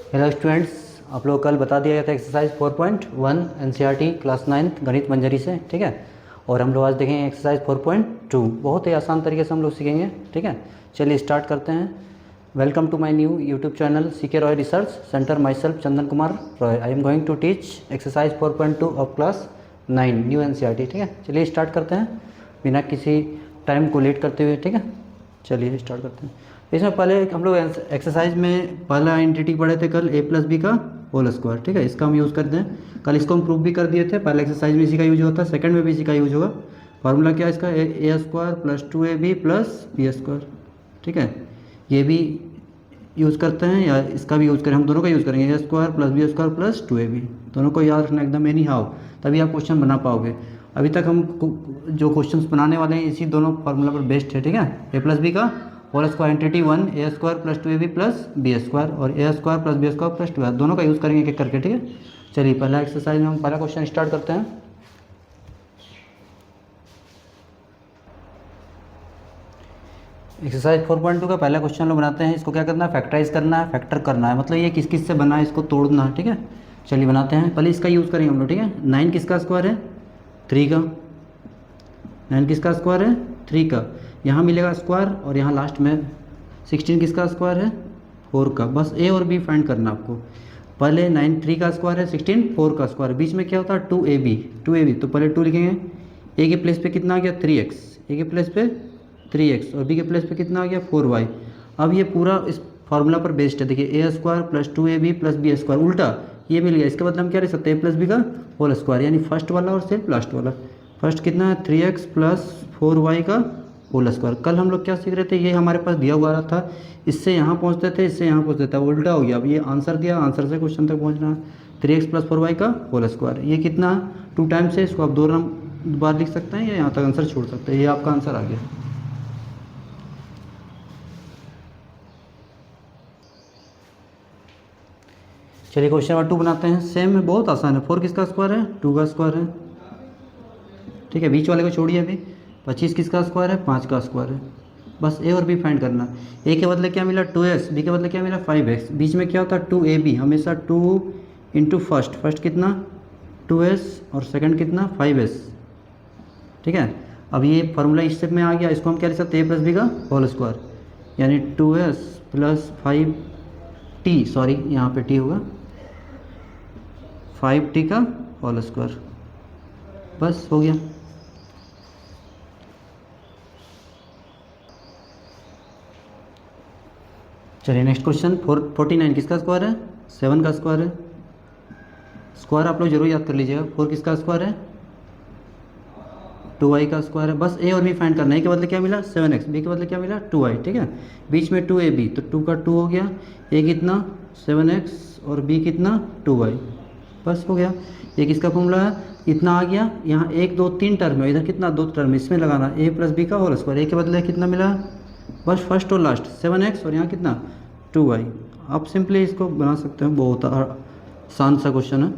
Hello students, आप लोग कल बता दिया गया था एक्सरसाइज 4.1 एनसीईआरटी क्लास 9th गणित मंजरी से, ठीक है। और हम लोग आज देखेंगे एक्सरसाइज 4.2। बहुत ही आसान तरीके से हम लोग सीखेंगे, ठीक है। चलिए स्टार्ट करते हैं। Welcome to my new YouTube channel CK Roy research centre. Myself Chandan Kumar Roy. I am going to teach exercise 4.2 of class 9 new NCERT, ठीक है। चलिए स्टार्ट करते हैं बिना किसी टाइम को लेट करते हुए, ठीक है। चलिए स्टार्ट करते हैं। इसमें पहले हम लोग एक्सरसाइज में पहला आइडेंटिटी पढ़े थे कल, a प्लस बी का होल स्क्वायर, ठीक है। इसका हम यूज़ करते हैं। कल इसको हम प्रूफ भी कर दिए थे। पहले एक्सरसाइज में इसी का यूज होता है, सेकंड में भी इसी का यूज होगा। फार्मूला क्या है इसका, A square plus 2ab plus B square, ठीक है। ये भी यूज़ करते हैं या इसका भी यूज़ करें, हम दोनों का यूज़ करेंगे, A square plus B square plus 2ab। दोनों को याद रखना एकदम एनी हाउ, तभी आप क्वेश्चन बना पाओगे। अभी तक हम जो क्वेश्चंस बनाने वाले हैं इसी दोनों फार्मूला पर बेस्ड है, ठीक है। ए प्लस बी का whole square identity 1 A square plus 2ab plus B square और A square plus B square plus 2 दोनों का यूज़ करेंगे एक एक करके, ठीक है। चलिए पहला एक्सरसाइज में हम पहला क्वेश्चन स्टार्ट करते हैं। एक्सरसाइज 4.2 का पहला क्वेश्चन लोग बनाते हैं। इसको क्या करना है, फैक्टराइज करना है, फैक्टर करना है, मतलब ये किस किस से बना है इसको तोड़ना है, ठीक है। चलिए बनाते हैं। पहले इसका यूज़ करेंगे हम लोग, ठीक है। 9 किसका स्क्वायर है, 3 का। 9 किसका स्क्वायर है, 3 का। यहाँ मिलेगा स्क्वायर और यहाँ लास्ट में 16 किसका स्क्वायर है, 4 का। बस ए और बी फाइंड करना आपको। पहले 9 3 का स्क्वायर है, 16 4 का स्क्वायर, बीच में क्या होता है 2ab। तो पहले 2 लिखेंगे। ए के प्लेस पे कितना आ गया 3x, ए के प्लेस पे 3x और बी के प्लेस पे कितना आ गया 4y। अब ये पूरा इस फार्मूला पर बेस्ड है। देखिए A square plus 2ab plus B square, उल्टा ये मिल गया। इसके बदले हम क्या लिख सकते हैं, ए प्लस बी का होल स्क्वायर, यानी फर्स्ट वाला और सिर्फ लास्ट वाला। फर्स्ट कितना है 3x प्लस 4y का होल स्क्वायर। कल हम लोग क्या सीख रहे थे, ये हमारे पास दिया हुआ था, इससे यहाँ पहुँचते थे, इससे यहाँ पहुँचते थे, उल्टा हो गया। अब ये आंसर दिया, आंसर से क्वेश्चन तक पहुँचना है। 3x प्लस 4y का होल स्क्वायर, ये कितना 2 टाइम्स है, इसको आप 2 बार लिख सकते हैं या यहाँ तक आंसर छोड़ सकते हैं। ये आपका आंसर आ गया। चलिए क्वेश्चन नंबर 2 बनाते हैं। सेम है, बहुत आसान है। 4 किसका स्क्वायर है, 2 का स्क्वायर है, ठीक है। बीच वाले को छोड़िए अभी। 25 किसका स्क्वायर है, 5 का स्क्वायर है। बस ए और बी फाइंड करना। ए के बदले क्या मिला 2s, बी के बदले क्या मिला 5x, बीच में क्या होता है 2ab। हमेशा 2 इंटू फर्स्ट कितना 2s और सेकंड कितना 5s, ठीक है। अब ये फार्मूला इस स्टेप में आ गया। इसको हम क्या लिख सकते हैं, ए प्लस बी का होल स्क्वायर, यानी 2s प्लस 5t, सॉरी यहाँ पे t होगा, 5t का होल स्क्वायर। बस हो गया। चलिए नेक्स्ट क्वेश्चन। 49 किसका स्क्वायर है, 7 का स्क्वायर है। स्क्वायर आप लोग जरूर याद कर लीजिएगा। 4 किसका स्क्वायर है, 2y का स्क्वायर है। बस ए और बी फाइंड करना है। ए के बदले क्या मिला 7x, बी के बदले क्या मिला 2y, ठीक है। बीच में 2ab, तो 2 का 2 हो गया। ए कितना 7x और बी कितना 2y, बस हो गया। ये किसका फॉर्मूला है, इतना आ गया। यहाँ 1 2 3 टर्म है, इधर कितना 2 टर्म, इसमें लगाना ए प्लस बी का होल स्क्वायर। ए के बदले कितना मिला, बस फर्स्ट और लास्ट 7x और यहाँ कितना 2y। आप सिंपली इसको बना सकते हैं, बहुत आसान सा क्वेश्चन है।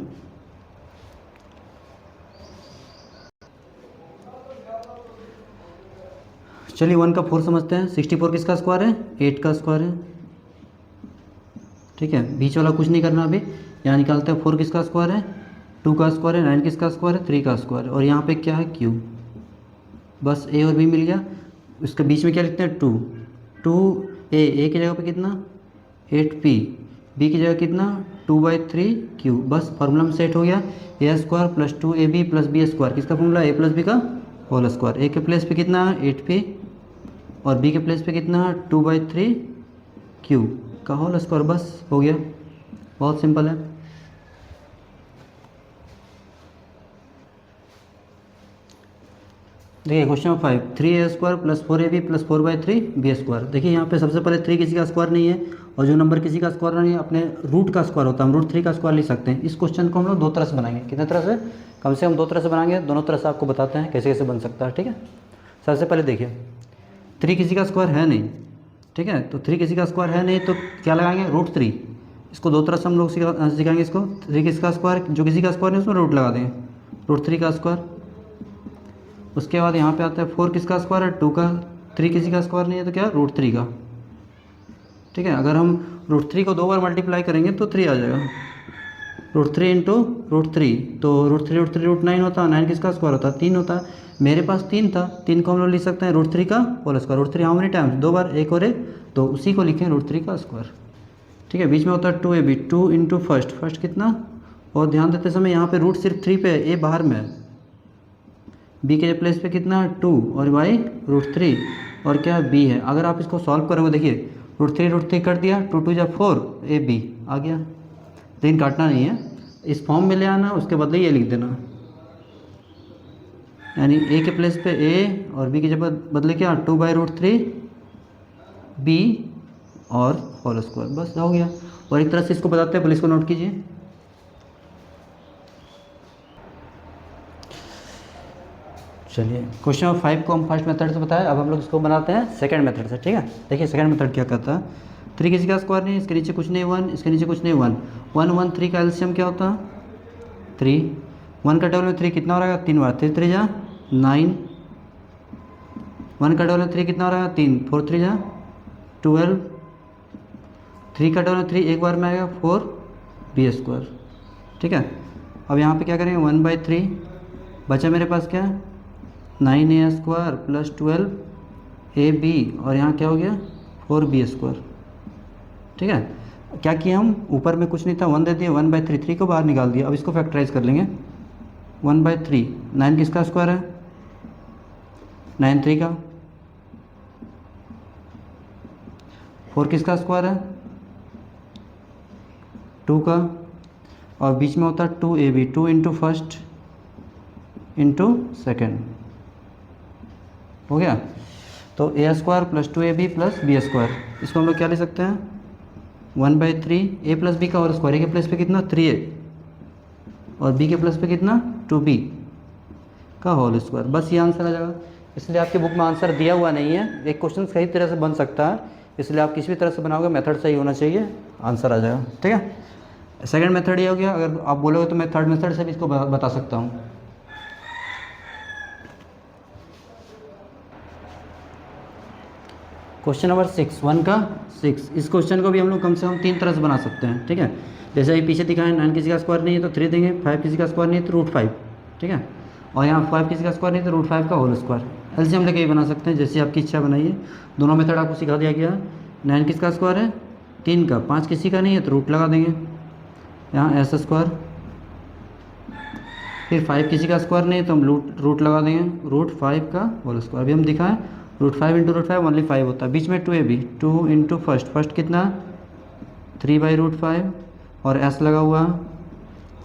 चलिए 1 का 4 समझते हैं। 64 किसका स्क्वायर है, 8 का स्क्वायर है, ठीक है। बीच वाला कुछ नहीं करना अभी। यहाँ निकालते हैं 4 किसका स्क्वायर है, 2 का स्क्वायर है, 9 किसका स्क्वायर है, 3 का स्क्वायर है, और यहाँ पे क्या है q। बस ए और बी मिल गया। इसके बीच में क्या लिखते हैं 2 ए की जगह पे कितना 8p, बी की जगह कितना 2/3q। बस फार्मूला में सेट हो गया। A square plus 2ab plus B square, किसका फॉर्मूला ए प्लस बी का होल स्क्वायर। ए के प्लेस पे कितना 8p और बी के प्लेस पे कितना 2/3q का होल स्क्वायर। बस हो गया, बहुत सिंपल है। देखिए question number 5, 3a square plus 4ab plus 4/3 square. देखिए यहाँ पे सबसे पहले 3 किसी का स्क्वायर नहीं है, और जो नंबर किसी का स्क्वायर नहीं है अपने रूट का स्क्वायर होता है, हम रूट 3 का स्क्वायर लिख सकते हैं। इस क्वेश्चन को हम लोग 2 तरह से बनाएंगे। कितने तरह से, कम से कम 2 तरह से बनाएंगे। दोनों तरह से आपको बताते हैं कैसे कैसे बन सकता है, ठीक है। सबसे पहले देखिए 3 किसी का स्क्वायर है नहीं, ठीक है। तो 3 किसी का स्क्वायर है नहीं तो क्या लगाएंगे √3। इसको 2 तरह से हम लोग सिखाएंगे इसको। 3 किसका स्क्वायर, जो किसी का स्क्वायर नहीं उसमें रूट लगा देंगे, √3 का स्क्वायर। उसके बाद यहाँ पे आता है 4 किसका स्क्वायर है, 2 का। 3 किसी का स्क्वायर नहीं है तो क्या √3 का, ठीक है। अगर हम √3 को 2 बार मल्टीप्लाई करेंगे तो 3 आ जाएगा। √3 इंटू √3, तो √3 होता है, 9 किसका स्क्वायर होता है, 3 होता है। मेरे पास 3 था, 3 को हम लोग लिख सकते हैं √3 का whole square. √3 how many times, 2 बार, एक और एक, तो उसी को लिखें √3 का स्क्वायर। ठीक है, बीच में होता है 2ab, 2 इंटू फर्स्ट कितना, और ध्यान देते समय यहाँ पे रूट सिर्फ 3 पे है, ए बाहर में है, बी के प्लेस पे कितना 2 और y √3 और क्या b है। अगर आप इसको सॉल्व करोगे देखिए √3 कर दिया, 2 2 जा 4, ab आ गया। लेकिन काटना नहीं है, इस फॉर्म में ले आना, उसके बदले ये लिख देना, यानी a के प्लेस पे a और b के बदले क्या 2/√3 b और होल स्क्वायर, बस हो गया। और एक तरह से इसको बताते हैं, पुलिस को नोट कीजिए। चलिए क्वेश्चन नंबर 5 को हम फर्स्ट मेथड से बताया, अब हम लोग इसको बनाते हैं सेकंड मेथड से। ठीक है, देखिए सेकंड मेथड क्या करता है, 3 किसी का स्क्वायर नहीं, इसके नीचे कुछ नहीं 1, इसके नीचे कुछ नहीं 1, 1 1 3 का एलसीएम क्या होता है 3, 1 का टेबल में 3 कितना हो रहा है 3 बार, 3 3 जा 9, 1 का टेबल में 3 कितना हो रहा है 3, 4 3 जा 12, 3 का टेबल में 3 एक बार में आएगा 4b²। ठीक है, अब यहाँ पे क्या करेंगे 1/3 बचा मेरे पास क्या 9a² प्लस 12ab और यहाँ क्या हो गया 4b²। ठीक है, क्या किया हम, ऊपर में कुछ नहीं था 1 दे दिया, 1/3, 3 को बाहर निकाल दिया। अब इसको फैक्टराइज कर लेंगे, 1/3, 9 किसका स्क्वायर है 9 3 का, 4 किसका स्क्वायर है 2 का, और बीच में होता है 2ab, 2 into first into second, हो गया। तो a² plus 2ab plus b², इसको हम लोग क्या ले सकते हैं 1/3 a प्लस b का होल स्क्वायर, a के प्लस पे कितना 3a और b के प्लस पे कितना 2b का होल स्क्वायर, बस ये आंसर आ जाएगा। इसलिए आपकी बुक में आंसर दिया हुआ नहीं है, एक क्वेश्चन कई तरह से बन सकता है, इसलिए आप किसी भी तरह से बनाओगे मेथड सही होना चाहिए, आंसर आ जाएगा। ठीक है, सेकंड मेथड ये हो गया। अगर आप बोलोगे तो मैं थर्ड मेथड से भी इसको बता सकता हूँ। क्वेश्चन नंबर 6, 1 का 6, इस क्वेश्चन को भी हम लोग कम से कम 3 तरह से बना सकते हैं। ठीक है, जैसे अभी पीछे दिखाएं 9 किसी का स्क्वायर नहीं है तो 3 देंगे, 5 किसी का स्क्वायर नहीं है तो √5। ठीक है, और यहाँ 5 किसी का स्क्वायर नहीं तो √5 का होल स्क्वायर, एलसीएम लेके भी बना सकते हैं, जैसे आपकी इच्छा बनाइए। दोनों मेथड आपको सिखा दिया गया। 9 किसका स्क्वायर है 3 का, 5 किसी का नहीं है तो रूट लगा देंगे, यहाँ s²। फिर 5 किसी का स्क्वायर नहीं है तो हम रूट लगा देंगे, √5 का होल स्क्वायर। अभी हम दिखाएं √5 इंटू √5 ओनली 5 होता है, बीच में 2ab, 2 इंटू फर्स्ट कितना 3/√5 और s लगा हुआ,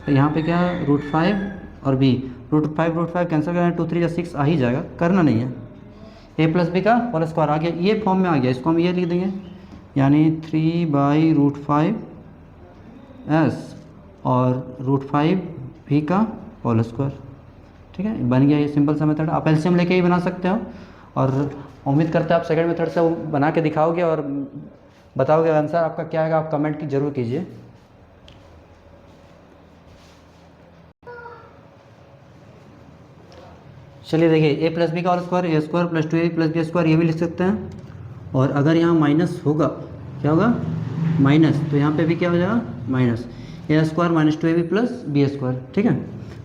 तो यहाँ पे क्या √5 और b, √5 कैंसिल करना, 2 3 6 आ ही जाएगा, करना नहीं है। a प्लस b का होल स्क्वायर आ गया, ये फॉर्म में आ गया, इसको हम ये लिख देंगे, यानी 3/√5 s और √5 b का होल स्क्वायर। ठीक है, बन गया ये सिंपल सा मेथड। आप एलसीएम लेके ही बना सकते हो, और उम्मीद करते हैं आप सेकंड मेथड से वो बना के दिखाओगे और बताओगे आंसर आपका क्या आएगा। आप कमेंट की जरूर कीजिए। चलिए देखिए, a प्लस बी का whole square, a² plus 2ab plus b², ये भी लिख सकते हैं। और अगर यहाँ माइनस होगा, क्या होगा माइनस, तो यहाँ पे भी क्या हो जाएगा minus, a² minus 2ab plus b²। ठीक है,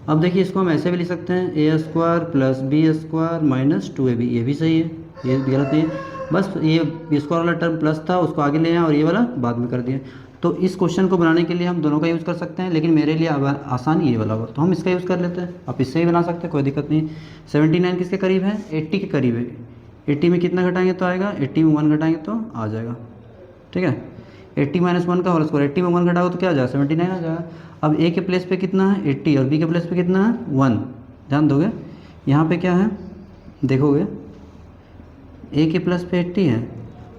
अब देखिए इसको हम ऐसे भी लिख सकते हैं, a² plus b² minus 2ab, ये भी सही है, ये गलत नहीं है। बस ये b² वाला टर्म प्लस था, उसको आगे ले आए और ये वाला बाद में कर दिया। तो इस क्वेश्चन को बनाने के लिए हम दोनों का यूज़ कर सकते हैं, लेकिन मेरे लिए आसान ये वाला होगा तो हम इसका यूज़ कर लेते हैं। आप इससे ही बना सकते हैं, कोई दिक्कत नहीं। 79 किसके करीब है 80 के करीब है। 80 में कितना घटाएंगे तो आएगा, 80 में 1 घटाएंगे तो आ जाएगा। ठीक है, 80 माइनस 1 का होल स्क्वायर, 80 में 1 घटाओ तो क्या आ जाएगा 79 आ जाएगा। अब a के प्लेस पे कितना है 80 और b के प्लेस पे कितना है 1, ध्यान दोगे यहाँ पे क्या है, देखोगे a के प्लस पे 80 है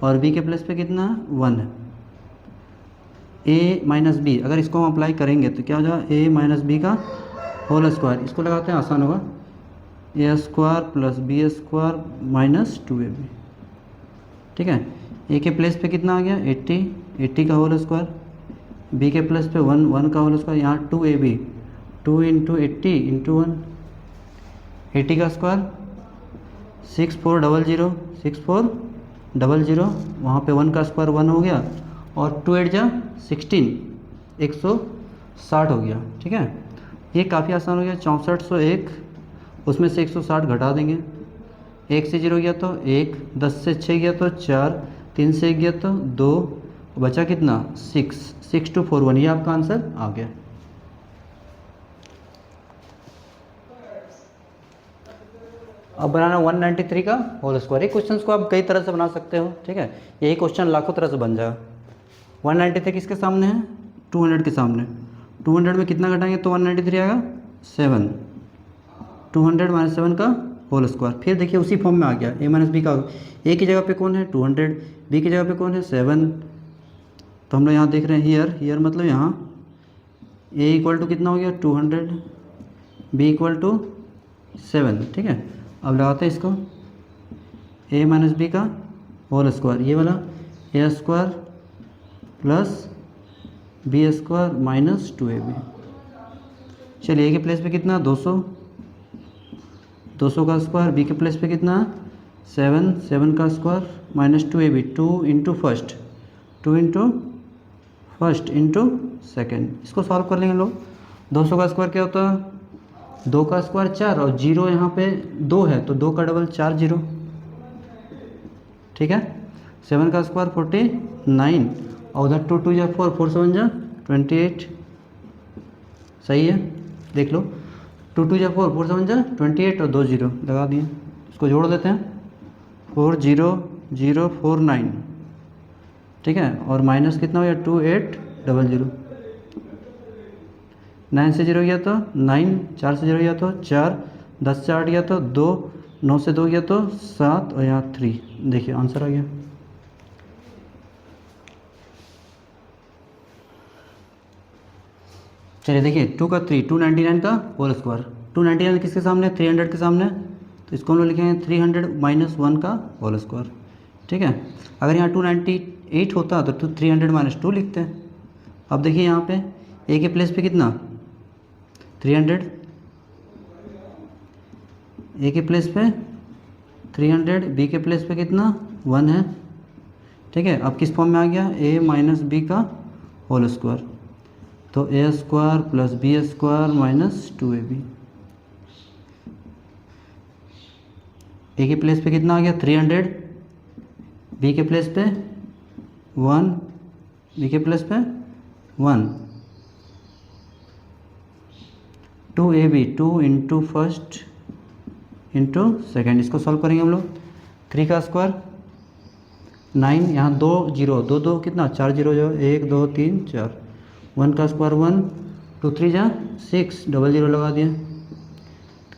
और b के प्लस पे कितना है 1 है। a माइनस बी, अगर इसको हम अप्लाई करेंगे तो क्या हो जाएगा a माइनस बी का होल स्क्वायर, इसको लगाते हैं आसान होगा, a² plus b² minus 2ab। ठीक है, a के प्लेस पे कितना आ गया 80, 80 का होल स्क्वायर, b के प्लस पे 1, 1 का होल स्क्वायर, यहाँ 2ab, 2 इंटू 80 इंटू 1, 80 का स्क्वायर 6400, 6400, वहाँ पे 1 का स्क्वायर 1 हो गया और 2 8 जा 16, 160 हो गया। ठीक है, ये काफ़ी आसान हो गया। 6401 उसमें से 160 घटा देंगे। 1 से 0 गया तो 1, 10 से 6 गया तो 4, 3 से 1 गया तो 2, बचा कितना 6, 6241, ये आपका आंसर आ गया। अब बनाना 193 का होल स्क्वायर। ये क्वेश्चन को आप कई तरह से बना सकते हो। ठीक है, यही क्वेश्चन लाखों तरह से बन जाएगा। 193 किसके सामने है, 200 के सामने। 200 में कितना घटाएंगे तो 193 आएगा 7, 200 माइनस 7 का होल स्क्वायर। फिर देखिए उसी फॉर्म में आ गया, ए माइनस बी का। ए की जगह पे कौन है 200, बी की जगह पे कौन है 7। तो हम लोग यहाँ देख रहे हैं हियर मतलब यहाँ ए इक्वल टू कितना हो गया 200, बी इक्वल टू 7। ठीक है, अब लगाते हैं इसको, ए माइनस बी का होल स्क्वायर, ये वाला A square plus B square minus 2ab। चलिए ए के प्लेस पे कितना 200, 200 का स्क्वायर, बी के प्लेस पे कितना 7, 7 का square minus 2ab, 2 into first, 2 into first into second. इसको सॉल्व कर लेंगे लोग। 200 का स्क्वायर क्या होता है 2 का स्क्वायर 4, और जीरो यहाँ पे 2 है तो 2 का डबल 4 0। ठीक है, 7 का स्क्वायर 49, और उधर 2 2 जा 4, 4 7 जा 28। सही है, देख लो 2 2 जा 4, 4 7 जा 28 और 2 0 लगा दिए। इसको जोड़ देते हैं 4 0 0 4 9। ठीक है, और माइनस कितना हो गया 2 8 0 0। 9 से 0 गया तो 9, 4 से 0 गया तो 4, 10 से 8 गया तो 2, 9 से 2 गया तो 7, और यहाँ 3। देखिए आंसर आ गया। चलिए देखिए 2 का 3, 299 का होल स्क्वायर। 299 किसके सामने 300 के सामने, तो इसको हम लोग लिखेंगे 300 माइनस 1 का होल स्क्वायर। ठीक है, अगर यहाँ 298 होता तो 300 माइनस 2 लिखते हैं। अब देखिए यहाँ पे ए के प्लेस पे कितना 300, ए के प्लेस पे 300, बी के प्लेस पे कितना 1 है। ठीक है, अब किस फॉर्म में आ गया ए माइनस बी का होल स्क्वायर, तो A square plus B square minus 2ab। A के प्लेस पे कितना आ गया 300, बी के प्लेस पे 1, बी के प्लेस पे 1, 2ab, 2 into first into second. इसको सॉल्व करेंगे हम लोग। 3 का स्क्वायर 9, यहाँ 2 0, 2 2 कितना 4 0 जो 1 2 3 4, 1 का स्क्वायर 1, 2 3 जा 6, 0 0 लगा दिया।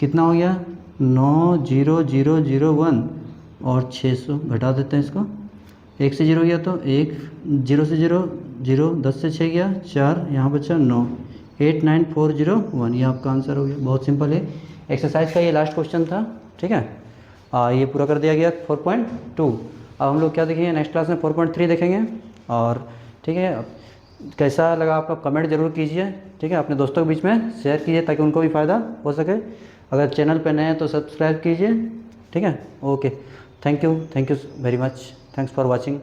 कितना हो गया 9 0 0 0 1 और 600 घटा देते हैं इसको। 1 से 0 गया तो 1, 0 से 0 0, 10 से 6 गया 4, यहाँ बचा 9, 8 9 4 0 1, ये आपका आंसर हो गया। बहुत सिंपल है। एक्सरसाइज का ये लास्ट क्वेश्चन था। ठीक है, ये पूरा कर दिया गया 4.2। अब हम लोग क्या देखेंगे नेक्स्ट क्लास में 4.3 देखेंगे। और ठीक है, कैसा लगा आपका कमेंट जरूर कीजिए। ठीक है, अपने दोस्तों के बीच में शेयर कीजिए ताकि उनको भी फ़ायदा हो सके। अगर चैनल पे नए हैं तो सब्सक्राइब कीजिए। ठीक है, okay, thank you very much, thanks for watching.